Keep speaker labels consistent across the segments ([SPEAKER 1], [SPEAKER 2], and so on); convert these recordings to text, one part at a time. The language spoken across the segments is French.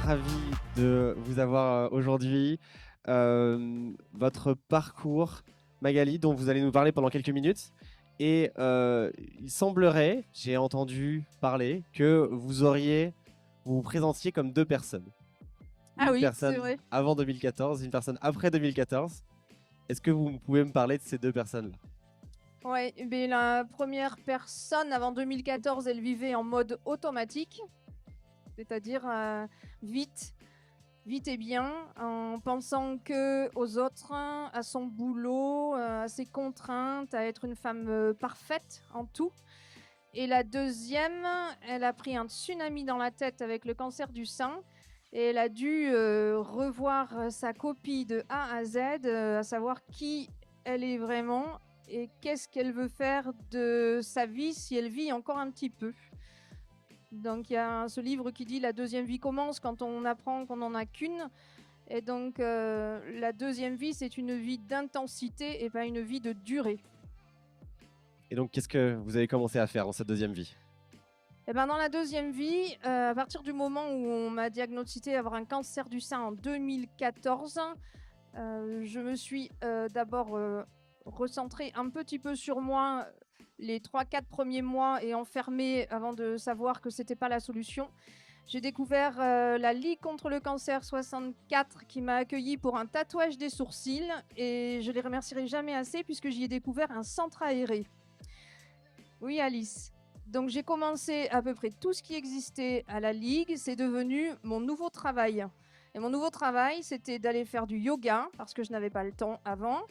[SPEAKER 1] ravi de vous avoir aujourd'hui. Votre parcours, Magali, dont vous allez nous parler pendant quelques minutes. Et il semblerait, j'ai entendu parler, que vous vous présentiez comme deux personnes.
[SPEAKER 2] Ah
[SPEAKER 1] Une
[SPEAKER 2] oui, c'est
[SPEAKER 1] personne
[SPEAKER 2] vrai.
[SPEAKER 1] avant 2014, une personne après 2014. Est-ce que vous pouvez me parler de ces deux personnes-là?
[SPEAKER 2] Ouais, ben la première personne avant 2014, elle vivait en mode automatique, c'est-à-dire vite, vite et bien, en pensant que aux autres, à son boulot, à ses contraintes, à être une femme parfaite en tout. Et la deuxième, elle a pris un tsunami dans la tête avec le cancer du sein. Et elle a dû revoir sa copie de A à Z, à savoir qui elle est vraiment et qu'est-ce qu'elle veut faire de sa vie si elle vit encore un petit peu. Donc il y a ce livre qui dit la deuxième vie commence quand on apprend qu'on n'en a qu'une. Et donc la deuxième vie, c'est une vie d'intensité et pas une vie de durée.
[SPEAKER 1] Et donc, qu'est-ce que vous avez commencé à faire dans cette deuxième vie?
[SPEAKER 2] Eh ben, dans la deuxième vie, à partir du moment où on m'a diagnostiqué avoir un cancer du sein en 2014, je me suis d'abord recentrée un petit peu sur moi les 3-4 premiers mois et enfermée avant de savoir que c'était pas la solution. J'ai découvert la Ligue contre le cancer 64 qui m'a accueilli pour un tatouage des sourcils et je les remercierai jamais assez puisque j'y ai découvert un centre aéré. Oui, Alice. Donc j'ai commencé à peu près tout ce qui existait à la Ligue, c'est devenu mon nouveau travail. Et mon nouveau travail, c'était d'aller faire du yoga, parce que je n'avais pas le temps avant,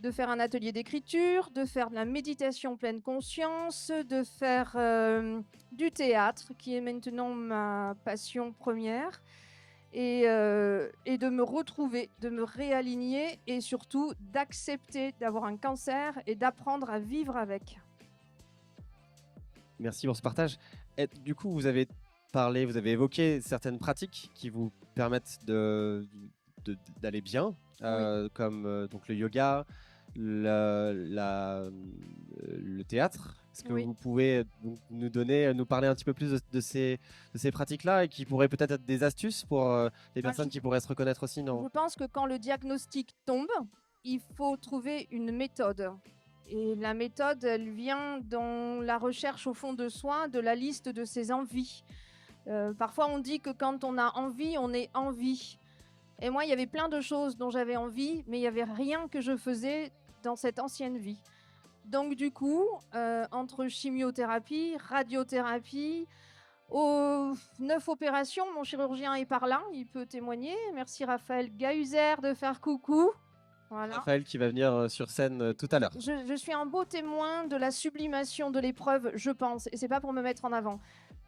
[SPEAKER 2] de faire un atelier d'écriture, de faire de la méditation pleine conscience, de faire du théâtre, qui est maintenant ma passion première, et de me retrouver, de me réaligner, et surtout d'accepter d'avoir un cancer et d'apprendre à vivre avec.
[SPEAKER 1] Merci pour ce partage. Et du coup, vous avez évoqué certaines pratiques qui vous permettent d'aller bien,
[SPEAKER 2] Oui.
[SPEAKER 1] comme donc le yoga, le théâtre. Est-ce que
[SPEAKER 2] Oui.
[SPEAKER 1] vous pouvez donc nous parler un petit peu plus de ces pratiques-là et qui pourraient peut-être être des astuces pour des
[SPEAKER 2] Moi,
[SPEAKER 1] personnes qui pourraient se reconnaître aussi
[SPEAKER 2] je pense que quand le diagnostic tombe, il faut trouver une méthode. Et la méthode, elle vient dans la recherche au fond de soi de la liste de ses envies. Parfois, on dit que quand on a envie, on est en vie. Et moi, il y avait plein de choses dont j'avais envie, mais il n'y avait rien que je faisais dans cette ancienne vie. Donc du coup, entre chimiothérapie, radiothérapie, aux 9 opérations, mon chirurgien est par là, il peut témoigner. Merci Raphaël Gahuzer de faire coucou. Voilà.
[SPEAKER 1] Raphaël qui va venir sur scène tout à l'heure.
[SPEAKER 2] Je suis un beau témoin de la sublimation de l'épreuve, je pense, et c'est pas pour me mettre en avant.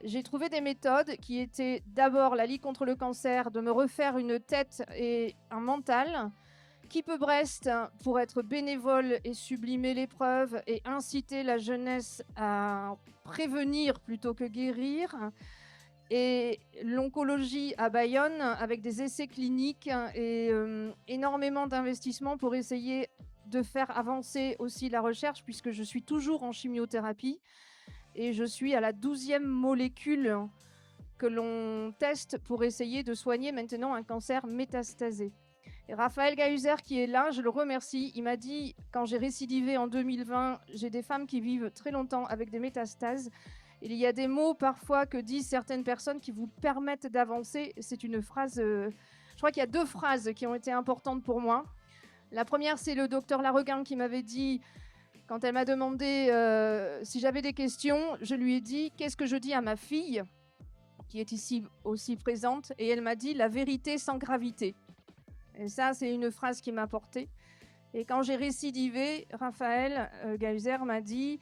[SPEAKER 2] J'ai trouvé des méthodes qui étaient d'abord la Ligue contre le cancer, de me refaire une tête et un mental, qui peut Brest pour être bénévole et sublimer l'épreuve et inciter la jeunesse à prévenir plutôt que guérir. Et l'oncologie à Bayonne avec des essais cliniques et énormément d'investissements pour essayer de faire avancer aussi la recherche puisque je suis toujours en chimiothérapie et je suis à la 12e molécule que l'on teste pour essayer de soigner maintenant un cancer métastasé. Et Raphaël Gahuzer qui est là, je le remercie. Il m'a dit, quand j'ai récidivé en 2020, j'ai des femmes qui vivent très longtemps avec des métastases. Il y a des mots parfois que disent certaines personnes qui vous permettent d'avancer. C'est une phrase, je crois qu'il y a 2 phrases qui ont été importantes pour moi. La première, c'est le docteur Lareguin qui m'avait dit, quand elle m'a demandé si j'avais des questions, je lui ai dit, qu'est-ce que je dis à ma fille, qui est ici aussi présente, et elle m'a dit, la vérité sans gravité. Et ça, c'est une phrase qui m'a portée. Et quand j'ai récidivé, Raphaël Gahuzer m'a dit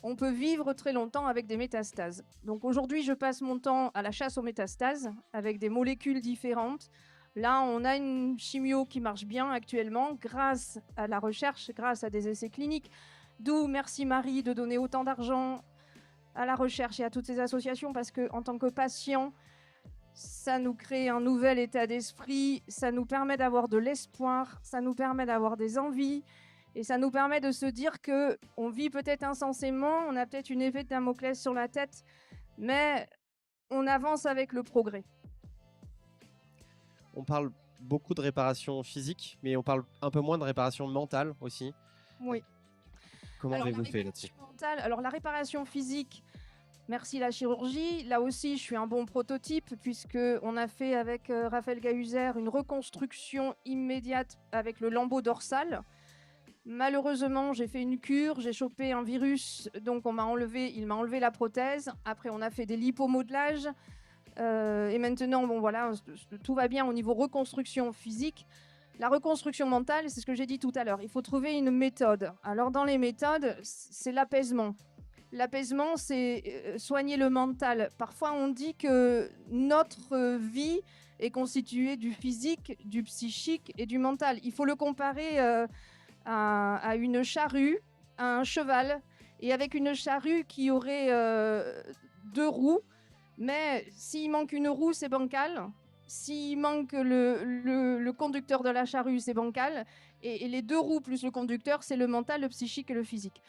[SPEAKER 2] on peut vivre très longtemps avec des métastases. Donc aujourd'hui, je passe mon temps à la chasse aux métastases avec des molécules différentes. Là, on a une chimio qui marche bien actuellement grâce à la recherche, grâce à des essais cliniques. D'où merci Marie de donner autant d'argent à la recherche et à toutes ces associations parce qu'en tant que patient, ça nous crée un nouvel état d'esprit, ça nous permet d'avoir de l'espoir, ça nous permet d'avoir des envies et ça nous permet de se dire que on vit peut-être intensément, on a peut-être une épée de Damoclès sur la tête, mais on avance avec le progrès.
[SPEAKER 1] on parle beaucoup de réparation physique, mais on parle un peu moins de réparation mentale aussi.
[SPEAKER 2] Oui.
[SPEAKER 1] Comment
[SPEAKER 2] Alors, la
[SPEAKER 1] avez-vous fait là-dessus?
[SPEAKER 2] réparation mentale, alors la réparation physique, merci la chirurgie. Là aussi, je suis un bon prototype puisque on a fait avec Raphaël Gahuzer une reconstruction immédiate avec le lambeau dorsal. Malheureusement, j'ai fait une cure, j'ai chopé un virus, donc il m'a enlevé la prothèse. Après, on a fait des lipomodelages. Et maintenant, bon voilà, tout va bien au niveau reconstruction physique. La reconstruction mentale, c'est ce que j'ai dit tout à l'heure. Il faut trouver une méthode. Alors, dans les méthodes, c'est l'apaisement. L'apaisement, c'est soigner le mental. Parfois, on dit que notre vie est constituée du physique, du psychique et du mental. Il faut le comparer à une charrue, à un cheval, et avec une charrue qui aurait 2 roues. Mais s'il manque une roue, c'est bancal. S'il manque le conducteur de la charrue, c'est bancal. Et les 2 roues plus le conducteur, c'est le mental, le psychique et le physique.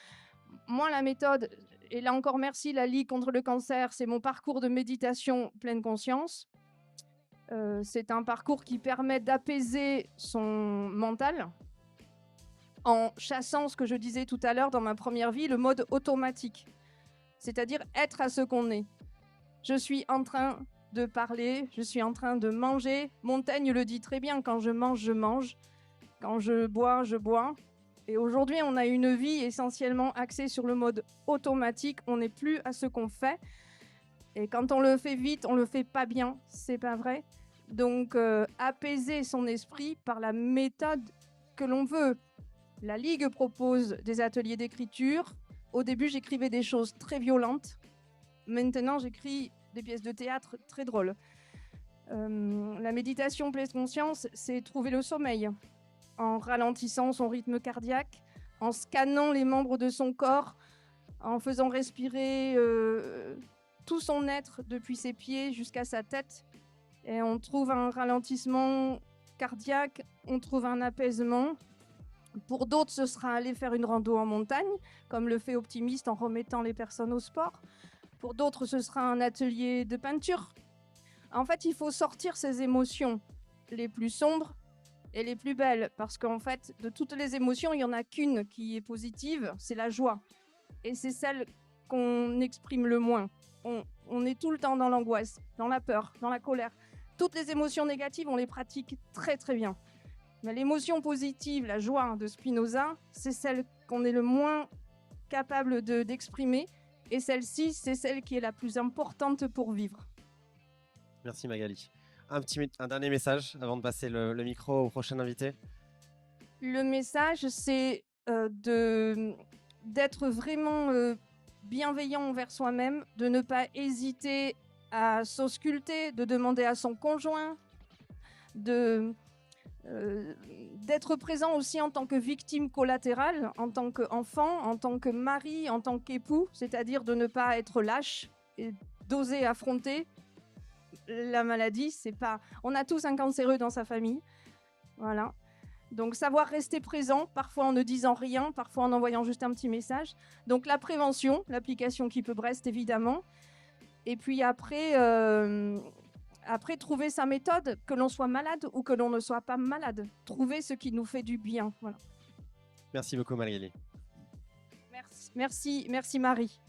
[SPEAKER 2] Moi, la méthode, et là encore merci, la Ligue contre le cancer, c'est mon parcours de méditation pleine conscience. C'est un parcours qui permet d'apaiser son mental en chassant ce que je disais tout à l'heure dans ma première vie, le mode automatique. C'est-à-dire être à ce qu'on est. Je suis en train de parler, je suis en train de manger. Montaigne le dit très bien, quand je mange, je mange. Quand je bois, je bois. Et aujourd'hui, on a une vie essentiellement axée sur le mode automatique. On n'est plus à ce qu'on fait. Et quand on le fait vite, on le fait pas bien. C'est pas vrai. Donc, apaiser son esprit par la méthode que l'on veut. La Ligue propose des ateliers d'écriture. Au début, j'écrivais des choses très violentes. Maintenant, j'écris des pièces de théâtre très drôles. La méditation pleine conscience, c'est trouver le sommeil en ralentissant son rythme cardiaque, en scannant les membres de son corps, en faisant respirer tout son être depuis ses pieds jusqu'à sa tête. Et on trouve un ralentissement cardiaque, on trouve un apaisement. Pour d'autres, ce sera aller faire une rando en montagne, comme le fait Optimiste en remettant les personnes au sport. Pour d'autres, ce sera un atelier de peinture. En fait, il faut sortir ses émotions les plus sombres et les plus belles. Parce qu'en fait, de toutes les émotions, il n'y en a qu'une qui est positive, c'est la joie. Et c'est celle qu'on exprime le moins. On est tout le temps dans l'angoisse, dans la peur, dans la colère. Toutes les émotions négatives, on les pratique très très bien. Mais l'émotion positive, la joie de Spinoza, c'est celle qu'on est le moins capable d'exprimer. Et celle-ci, c'est celle qui est la plus importante pour vivre.
[SPEAKER 1] Merci Magali. Un dernier message avant de passer le micro au prochain invité.
[SPEAKER 2] Le message, c'est d'être vraiment bienveillant envers soi-même, de ne pas hésiter à s'ausculter, de demander à son conjoint, d'être présent aussi en tant que victime collatérale, en tant qu'enfant, en tant que mari, en tant qu'époux, c'est-à-dire de ne pas être lâche et d'oser affronter la maladie. C'est pas... On a tous un cancéreux dans sa famille. Voilà. Donc savoir rester présent, parfois en ne disant rien, parfois en envoyant juste un petit message. Donc la prévention, l'application Keep Brest évidemment. Et puis après, trouver sa méthode, que l'on soit malade ou que l'on ne soit pas malade. Trouver ce qui nous fait du bien. Voilà.
[SPEAKER 1] Merci beaucoup Magali.
[SPEAKER 2] Merci Marie.